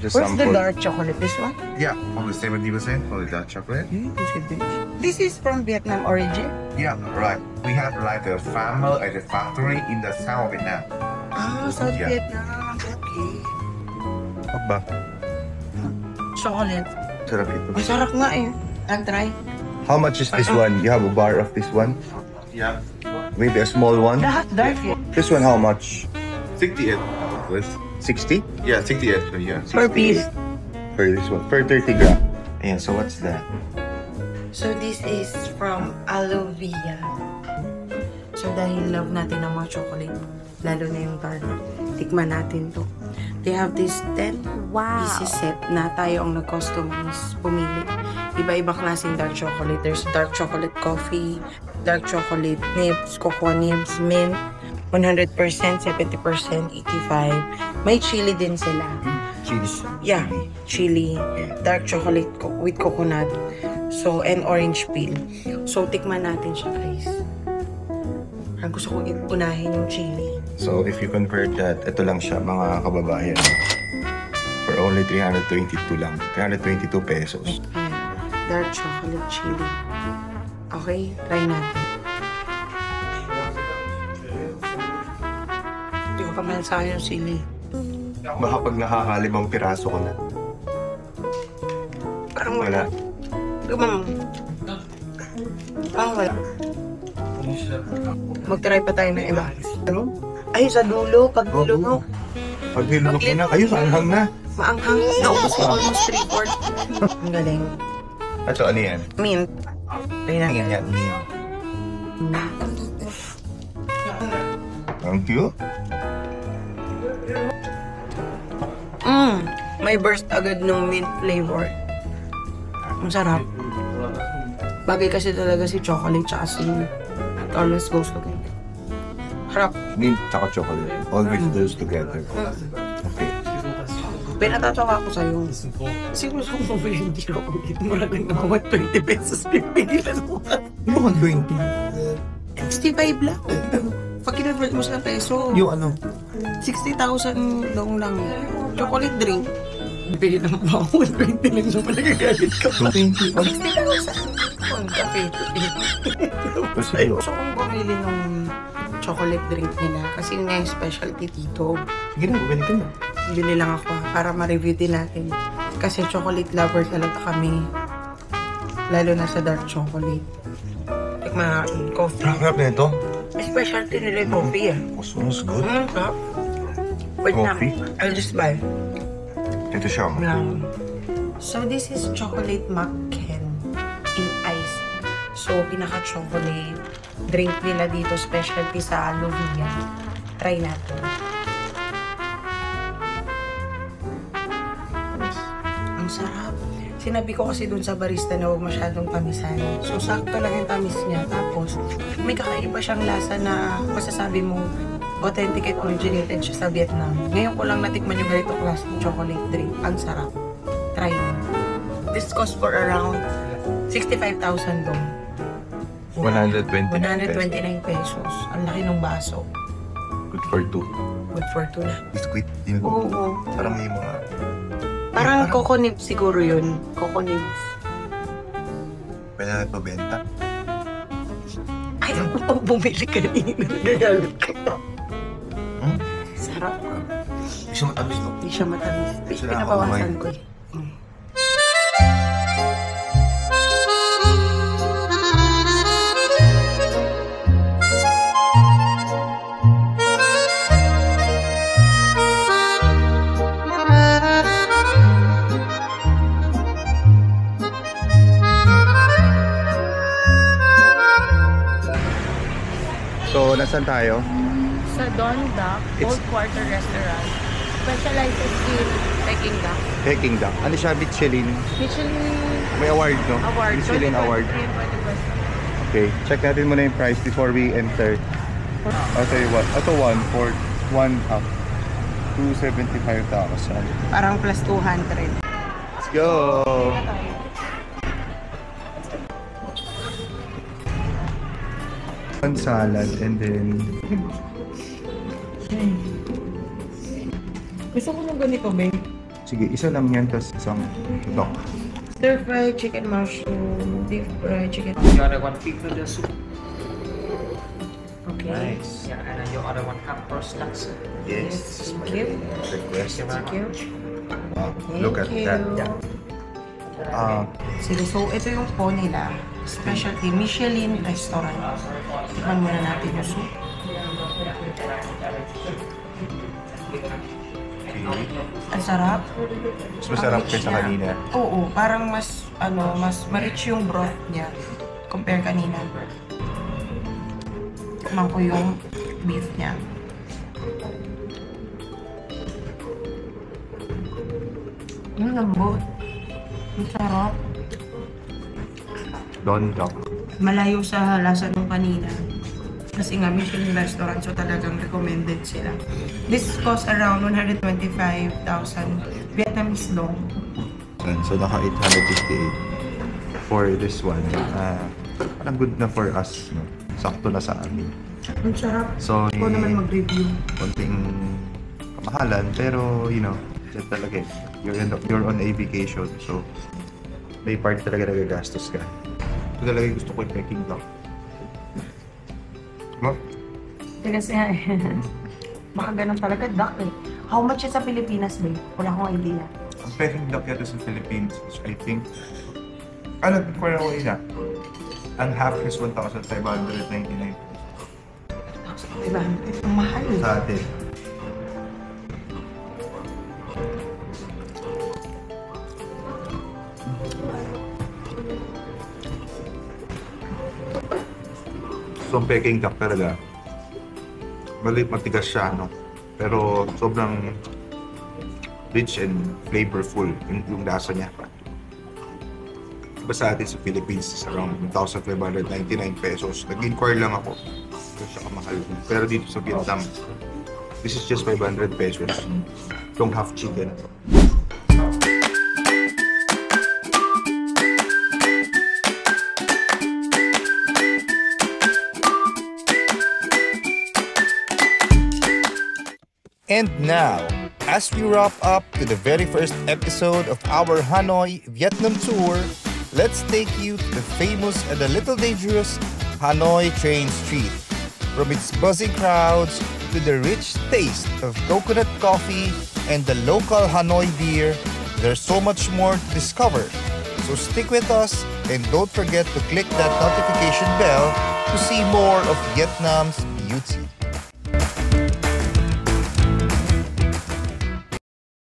Where's the dark chocolate? This one? Yeah, only 70% for the dark chocolate. This is from Vietnam origin? Yeah, right. We have like a farmer at the factory in the south of Vietnam. Ah, South Yeah. Vietnam. Okay. Apa? Chocolate. Sarap ito. Masarap nga eh. I'll try. How much is this one? You have a bar of this one? Yeah. Maybe a small one? Lahat dark eh. This one, how much? 68. With 60? yeah, 68. So yeah. Per piece. For this one. For 30 gram. Ayan, so what's that? So this is from Alovia. So dahil love natin ang mga chocolate, lalo na yung dark, tikman natin to. They have this 10 pieces set na tayo ang nag-customize, pumili. Iba-ibang klaseng dark chocolate. There's dark chocolate coffee, dark chocolate nibs, cocoa nibs, mint, 100%, 70%, 85%. May chili din sila. Cheese. Yeah, chili, dark chocolate with coconut. So, and orange peel. So, tikman natin siya, guys. Ang gusto ko unahin yung chili. So, if you convert that, ito lang siya, mga kababayan. For only 322 lang. 322 pesos. Ayan, dark chocolate chili. Okay, try natin. Hindi ko pa mansahan yung chili. Baka pag nakakalimang piraso ko na. Parang Wala. Parang wala. Mag-try pa tayo ng iba. Ano? Ay, sa dulo, pag dulo mo. Pag nilunok mo na, ayun, anghang na. Maanghang. Naubos ko almost 3/4. Ang galing. At so, ano yan? Mint. Try natin. Yan, yan. Ang cute. May burst agad ng mint flavor. Ang sarap. Bagay kasi talaga si chocolate tsaka si it always goes together. Harap. Mint tsaka chocolate. Always goes together. Okay. Pinatatawa ko sa'yo. Kasi gusto ko bumili hindi ako ulit. Mura lang naman 20 pesos. Pinipilan mo. Ano ka 20? 65 lang. Pag kinonvert mo sa peso, Yung ano? 60,000 lang. Chocolate drink. Bili naman ba ako? 20 lang siya pala gagalit ka pa. 20? 60,000. Ang kape. Tapos Gusto kong bumili ng chocolate drink nila kasi yun nga yung specialty dito. sige na, bumili ka na. Bili lang ako para ma-review din natin. Kasi chocolate lover talaga kami. Lalo na sa dark chocolate. Tikman natin. Coffee. Harap na ito. May specialty nila yung coffee ah. Oh, smells good. Sarap. Wait Coffee? na. I'll just buy. Ito siya. Lang. So this is chocolate macken in ice. So pinaka-chocolate drink nila dito, specialty sa Alovia. Try natin. Ang sarap. Sinabi ko kasi dun sa barista na huwag masyadong tamisan. So sakto lang yung tamis niya. Tapos may kakaiba siyang lasa na masasabi mo authenticate, originated siya sa Vietnam. Ngayon ko lang natikman yung ganito klaseng chocolate drink. Ang sarap. Try mo. This cost for around 65,000 doon. 129 pesos. Ang laki ng baso. Good for two. Good for two na. Biscuit. Yun. Oo. Parang may mga... Parang coco nibs siguro yun. Coco nibs. Pwede na pabenta. Ay, pag bumili ka kanina, nagagalit ka pa. Sarap. Hindi siya matamis, no? Hindi siya matamis. Siya Pinabawasan ko eh. So, nasaan tayo? Sa Don Duck Old Quarter Restaurant. Specializes in Peking duck. Peking duck. Ano siya? Michelin. Michelin May award, no? Award. Michelin award. 2023 and 2024. Okay, check natin muna yung price before we enter. I'll tell you what. Ito one for one up. 275,000. Parang plus 200. Let's go! One salad and then... Gusto ko ng ganito, babe. Sige, isa lang yan, tapos isang duck. Stir fry chicken mushroom, deep fried chicken. You order one pico de soup. Okay. Nice. Yeah, and then you order one cup roast laksa. Yes. Thank you. Request. Thank you. Wow, look at that. Sige, so ito yung po nila. Specialty Michelin restaurant. Tikman muna natin yung soup. Ang sarap. Mas masarap Ang rich kaysa niya. kanina. Oo, parang mas ma-rich yung broth niya compare kanina. Tikman ko yung beef niya. Ang lambot. Ang sarap. Don duck. Malayo sa lasa nung kanina. Kasi nga, Michelin restaurant, so talagang recommended sila. This cost around 125,000 Vietnamese dong. So, naka 858 for this one. Parang good na for us. No? Sakto na sa amin. Ang sarap. So, Ako naman mag-review. konting kamahalan, pero, you know, yan talaga eh. You're on a vacation, so may part talaga nagagastos ka. Ito talaga yung gusto ko yung Peking duck. Diba? Kasi baka ganun talaga, duck eh. How much is sa Pilipinas, babe? Wala akong idea. Ang Peking duck yata sa Philippines is, I think, nag-inquire ako ina. Ang half is 1,599 Diba? Ang mahal. sa atin. So, ang Peking duck talaga, matigas siya, no? Pero sobrang rich and flavorful yung lasa niya. Basta atin sa Philippines is around 1,599 pesos. Nag-inquire lang ako. Ito siya kamahal. Pero dito sa Vietnam, this is just 500 pesos. Itong half chicken. And now, as we wrap up to the very first episode of our Hanoi, Vietnam tour, let's take you to the famous and a little dangerous Hanoi Train Street. From its buzzing crowds to the rich taste of coconut coffee and the local Hanoi beer, there's so much more to discover. So stick with us and don't forget to click that notification bell to see more of Vietnam's beauty.